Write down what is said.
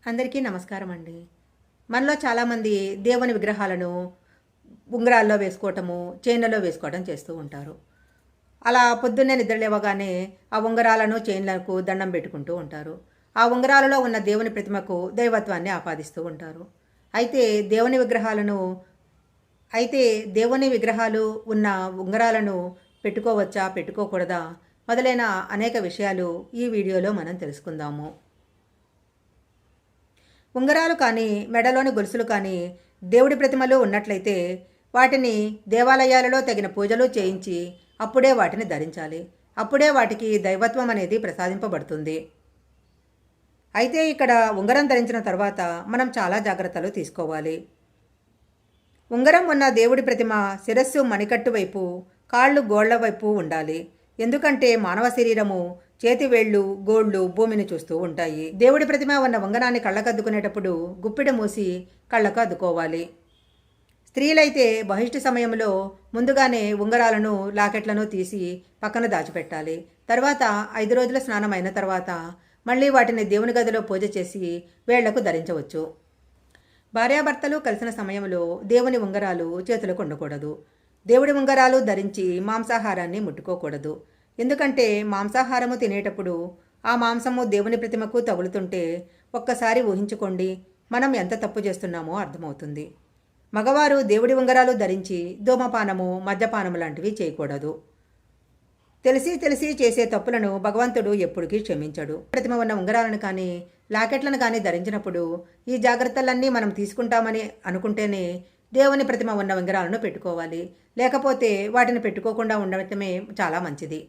అందరికీ నమస్కారం అండి. మనలో చాలామంది దేవుని విగ్రహాలను ఉంగరాల్లో వేసుకోవటము, చైన్లలో వేసుకోవటం చేస్తూ ఉంటారు. అలా పొద్దున్నే నిద్ర లేవగానే ఆ ఉంగరాలను, చైన్లకు దండం పెట్టుకుంటూ ఉంటారు. ఆ ఉంగరాలలో ఉన్న దేవుని ప్రతిమకు దైవత్వాన్ని ఆపాదిస్తూ ఉంటారు. అయితే దేవుని విగ్రహాలను అయితే దేవుని విగ్రహాలు ఉన్న ఉంగరాలను పెట్టుకోవచ్చా? పెట్టుకోకూడదా? మొదలైన అనేక విషయాలు ఈ వీడియోలో మనం తెలుసుకుందాము. ఉంగరాలు కానీ మెడలోని గొలుసులు కానీ దేవుడి ప్రతిమలు ఉన్నట్లయితే వాటిని దేవాలయాలలో తగిన పూజలు చేయించి అప్పుడే వాటిని ధరించాలి. అప్పుడే వాటికి దైవత్వం అనేది ప్రసాదింపబడుతుంది. అయితే ఇక్కడ ఉంగరం ధరించిన తర్వాత మనం చాలా జాగ్రత్తలు తీసుకోవాలి. ఉంగరం ఉన్న దేవుడి ప్రతిమ శిరస్సు మణికట్టు వైపు, కాళ్ళు గోళ్ల వైపు ఉండాలి. ఎందుకంటే మానవ శరీరము చేతివేళ్లు, గోళ్లు భూమిని చూస్తూ ఉంటాయి. దేవుడి ప్రతిమ ఉన్న ఉంగరాన్ని కళ్ళకు అద్దుకునేటప్పుడు గుప్పిడి మూసి కళ్ళకు అద్దుకోవాలి. స్త్రీలైతే బహిష్టి సమయంలో ముందుగానే ఉంగరాలను, లాకెట్లను తీసి పక్కన దాచిపెట్టాలి. తర్వాత 5 రోజుల స్నానం అయిన తర్వాత మళ్ళీ వాటిని దేవుని గదిలో పూజ చేసి వేళ్లకు ధరించవచ్చు. భార్యాభర్తలు కలిసిన సమయంలో దేవుని ఉంగరాలు చేతులకు ఉండకూడదు. దేవుడి ఉంగరాలు ధరించి మాంసాహారాన్ని ముట్టుకోకూడదు. ఎందుకంటే మాంసాహారము తినేటప్పుడు ఆ మాంసము దేవుని ప్రతిమకు తగులుతుంటే ఒక్కసారి ఊహించుకోండి, మనం ఎంత తప్పు చేస్తున్నామో అర్థమవుతుంది. మగవారు దేవుడి ఉంగరాలు ధరించి ధూమపానము, మద్యపానము లాంటివి చేయకూడదు. తెలిసి తెలిసి చేసే తప్పులను భగవంతుడు ఎప్పటికీ క్షమించడు. ప్రతిమ ఉన్న ఉంగరాలను కానీ లాకెట్లను కానీ ధరించినప్పుడు ఈ జాగ్రత్తలన్నీ మనం తీసుకుంటామని అనుకుంటేనే దేవుని ప్రతిమ ఉన్న ఉంగరాలను పెట్టుకోవాలి. లేకపోతే వాటిని పెట్టుకోకుండా ఉండటమే చాలా మంచిది.